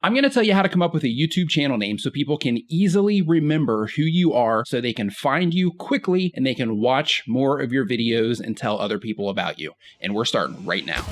I'm going to tell you how to come up with a YouTube channel name so people can easily remember who you are, so they can find you quickly and they can watch more of your videos and tell other people about you. And we're starting right now.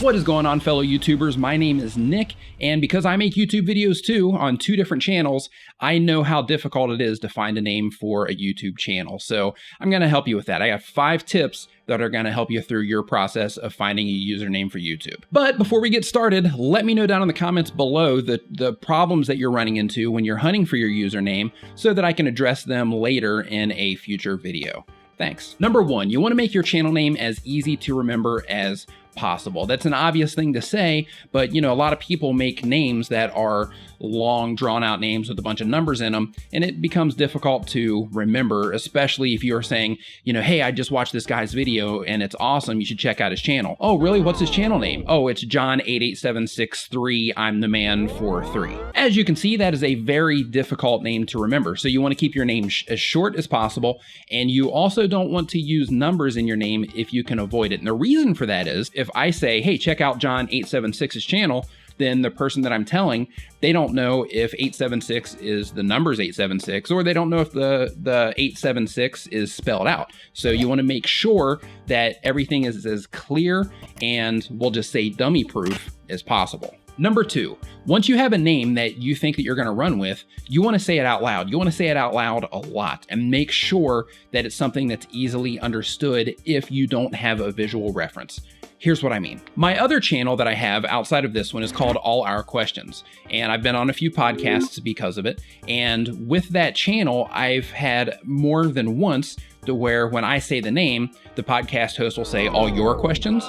What is going on, fellow YouTubers? My name is Nick, and because I make YouTube videos too on 2 different channels, I know how difficult it is to find a name for a YouTube channel. So I'm going to help you with that. I got 5 tips that are going to help you through your process of finding a username for YouTube. But before we get started, let me know down in the comments below the problems that you're running into when you're hunting for your username so that I can address them later in a future video. Thanks. Number 1, you want to make your channel name as easy to remember as possible. That's an obvious thing to say, but a lot of people make names that are long drawn out names with a bunch of numbers in them, and it becomes difficult to remember, especially if you're saying, hey, I just watched this guy's video and it's awesome, you should check out his channel. Oh, really? What's his channel name? Oh, it's John88763, I'm the man for 3. As you can see, that is a very difficult name to remember. So you want to keep your name as short as possible, and you also don't want to use numbers in your name if you can avoid it. And the reason for that is, if I say, hey, check out John876's channel, then the person that I'm telling, they don't know if 876 is the numbers 876, or they don't know if the 876 is spelled out. So you want to make sure that everything is as clear and we'll just say dummy proof as possible. Number 2, once you have a name that you think that you're going to run with, you want to say it out loud. You want to say it out loud a lot and make sure that it's something that's easily understood if you don't have a visual reference. Here's what I mean. My other channel that I have outside of this one is called All Our Questions, and I've been on a few podcasts because of it. And with that channel, I've had more than once to where when I say the name, the podcast host will say all your questions.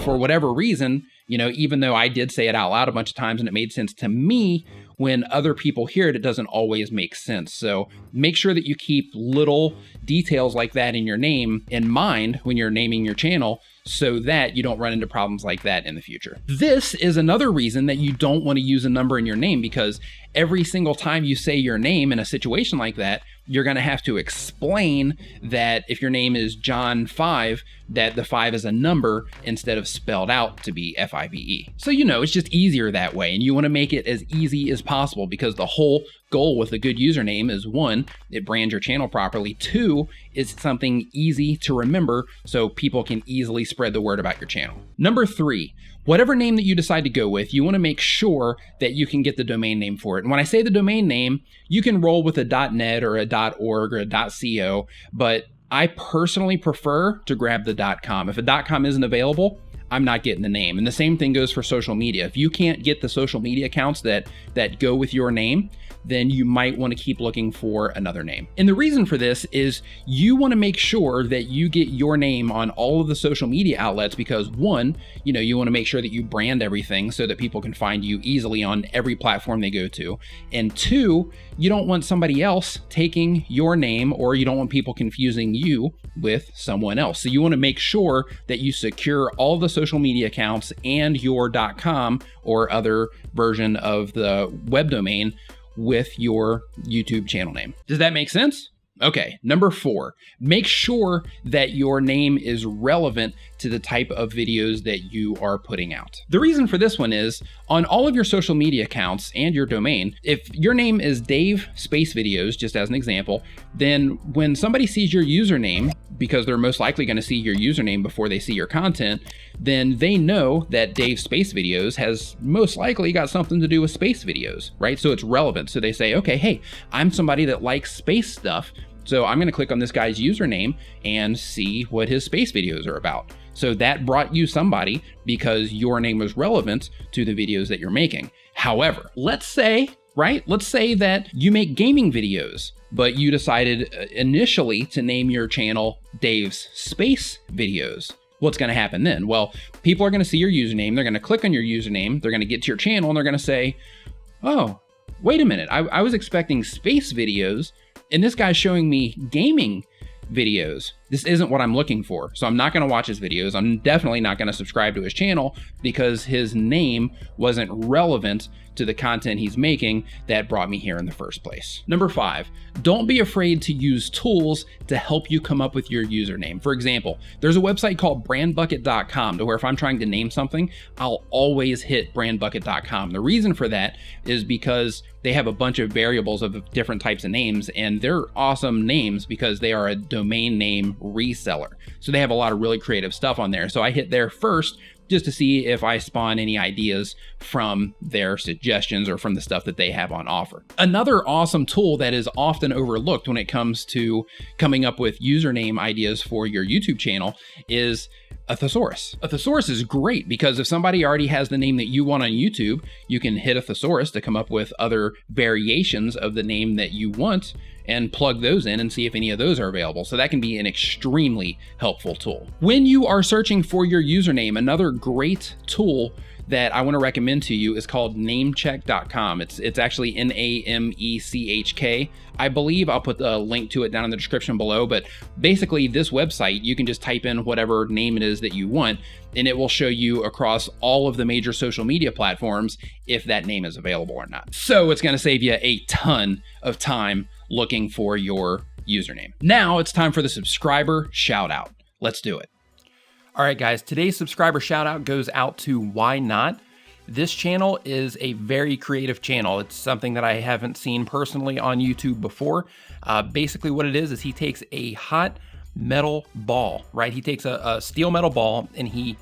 For whatever reason, even though I did say it out loud a bunch of times and it made sense to me, when other people hear it, it doesn't always make sense. So make sure that you keep little details like that in your name in mind when you're naming your channel, so that you don't run into problems like that in the future. This is another reason that you don't want to use a number in your name, because every single time you say your name in a situation like that, you're going to have to explain that if your name is John 5, that the 5 is a number instead of spelled out to be F-I-V-E. So it's just easier that way, and you want to make it as easy as possible, because the whole goal with a good username is 1, it brands your channel properly. 2, it's something easy to remember so people can easily spread the word about your channel. Number 3, whatever name that you decide to go with, you want to make sure that you can get the domain name for it. And when I say the domain name, you can roll with a .net or a .org or a .co, but I personally prefer to grab the .com. If a .com isn't available, I'm not getting the name. And the same thing goes for social media. If you can't get the social media accounts that go with your name, then you might want to keep looking for another name. And the reason for this is you want to make sure that you get your name on all of the social media outlets, because 1, you want to make sure that you brand everything so that people can find you easily on every platform they go to. And 2, you don't want somebody else taking your name, or you don't want people confusing you with someone else. So you want to make sure that you secure all the social media accounts and your .com or other version of the web domain with your YouTube channel name. Does that make sense? Okay, number 4, make sure that your name is relevant to the type of videos that you are putting out. The reason for this one is, on all of your social media accounts and your domain, if your name is Dave Space Videos, just as an example, then when somebody sees your username, because they're most likely going to see your username before they see your content, then they know that Dave Space Videos has most likely got something to do with space videos, right? So it's relevant. So they say, okay, hey, I'm somebody that likes space stuff, so I'm going to click on this guy's username and see what his space videos are about. So that brought you somebody because your name was relevant to the videos that you're making. However, let's say that you make gaming videos, but you decided initially to name your channel Dave's Space Videos. What's going to happen then? Well, people are going to see your username. They're going to click on your username. They're going to get to your channel and they're going to say, oh, wait a minute. I was expecting space videos, and this guy's showing me gaming videos. this isn't what I'm looking for. So I'm not going to watch his videos. I'm definitely not going to subscribe to his channel because his name wasn't relevant to the content he's making that brought me here in the first place. Number 5, don't be afraid to use tools to help you come up with your username. For example, there's a website called brandbucket.com to where if I'm trying to name something, I'll always hit brandbucket.com. The reason for that is because they have a bunch of variables of different types of names, and they're awesome names because they are a domain name reseller. So they have a lot of really creative stuff on there. So I hit there first just to see if I spawn any ideas from their suggestions or from the stuff that they have on offer. Another awesome tool that is often overlooked when it comes to coming up with username ideas for your YouTube channel is a thesaurus. A thesaurus is great because if somebody already has the name that you want on YouTube, you can hit a thesaurus to come up with other variations of the name that you want and plug those in and see if any of those are available. So that can be an extremely helpful tool. When you are searching for your username, another great tool that I want to recommend to you is called namecheck.com. It's actually Namechk. I believe I'll put the link to it down in the description below, but basically this website, you can just type in whatever name it is that you want, and it will show you across all of the major social media platforms if that name is available or not. So it's going to save you a ton of time looking for your username. Now it's time for the subscriber shout out. Let's do it. All right, guys, today's subscriber shout out goes out to Why Not. This channel is a very creative channel. It's something that I haven't seen personally on YouTube before. Basically what it is he takes a hot metal ball, right? He takes a steel metal ball and he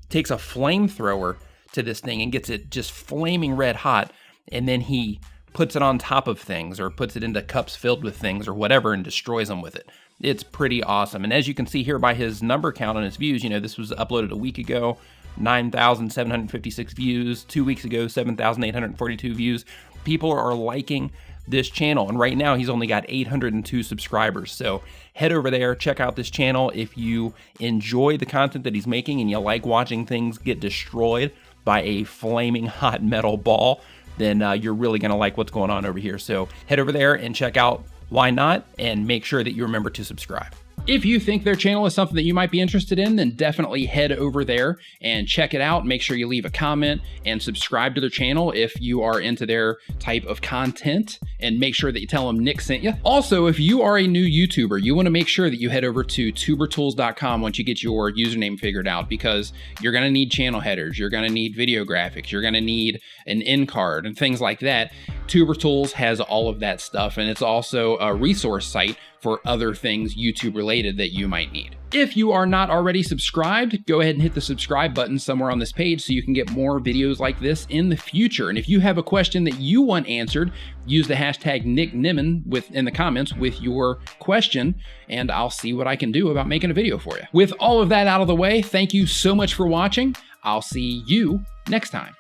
takes a flamethrower to this thing and gets it just flaming red hot. And then he puts it on top of things or puts it into cups filled with things or whatever and destroys them with it. It's pretty awesome. And as you can see here by his number count on his views, you know, this was uploaded a week ago, 9,756 views, 2 weeks ago, 7,842 views. People are liking this channel. And right now he's only got 802 subscribers. So head over there, check out this channel. If you enjoy the content that he's making and you like watching things get destroyed by a flaming hot metal ball, then you're really gonna like what's going on over here. So head over there and check out Why Not, and make sure that you remember to subscribe. If you think their channel is something that you might be interested in, then definitely head over there and check it out. Make sure you leave a comment and subscribe to their channel if you are into their type of content, and make sure that you tell them Nick sent you. Also, if you are a new YouTuber, you want to make sure that you head over to tubertools.com once you get your username figured out, because you're going to need channel headers, you're going to need video graphics, you're going to need an end card and things like that. TuberTools has all of that stuff, and it's also a resource site for other things YouTube related that you might need. If you are not already subscribed, go ahead and hit the subscribe button somewhere on this page so you can get more videos like this in the future. And if you have a question that you want answered, use the hashtag NickNimmin in the comments with your question, and I'll see what I can do about making a video for you. With all of that out of the way, thank you so much for watching. I'll see you next time.